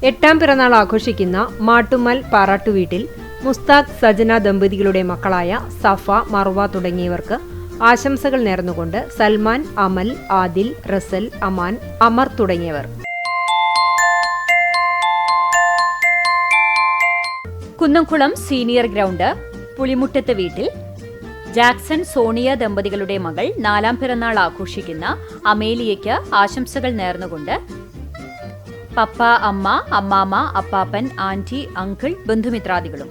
8ാം പിറന്നാൾ ആഘോഷിക്കുന്ന മാട്ടുമ്മൽ പാറാട്ടുവീട്ടിൽ മുസ്താഖ് സജന ദമ്പതികളുടെ മക്കളായ സഫ, മർവ തുടങ്ങിയവർക്ക് ആശംസകൾ നേർന്നുകൊണ്ട് സൽമാൻ, അമൽ, ആദിൽ, റസൽ, അമാൻ, അമർ തുടങ്ങിയവർ. കുന്നംകുളം സീനിയർ ഗ്രൗണ്ട് പുളിമുറ്റത്ത് വീട്ടിൽ ജാക്സൺ, സോണിയ ദമ്പതികളുടെ മകൾ 4ാം പിറന്നാൾ ആഘോഷിക്കുന്ന അമേലിയയ്ക്ക് ആശംസകൾ നേർന്നുകൊണ്ട് പപ്പ, അമ്മ, അമ്മാമ്മ, അപ്പാപ്പൻ, ആന്റി, അങ്കിൾ, ബന്ധുമിത്രാദികളും.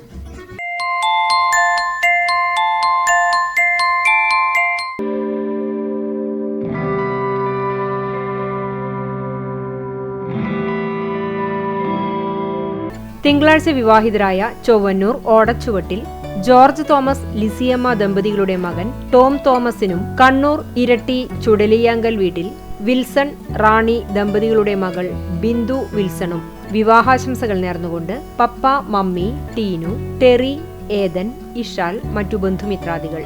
തിങ്കളാഴ്ച വിവാഹിതരായ ചൊവ്വന്നൂർ ഓടച്ചുവട്ടിൽ ജോർജ് തോമസ്, ലിസിയമ്മ ദമ്പതികളുടെ മകൻ ടോം തോമസിനും കണ്ണൂർ ഇരട്ടി ചുടലിയാങ്കൽ വീട്ടിൽ വിൽസൺ, റാണി ദമ്പതികളുടെ മകൾ ബിന്ദു വിൽസണും വിവാഹാശംസകൾ നേർന്നുകൊണ്ട് പപ്പ, മമ്മി, ടീനു, ടെറി, ഏദൻ, ഇഷാൽ, മറ്റു ബന്ധുമിത്രാദികൾ.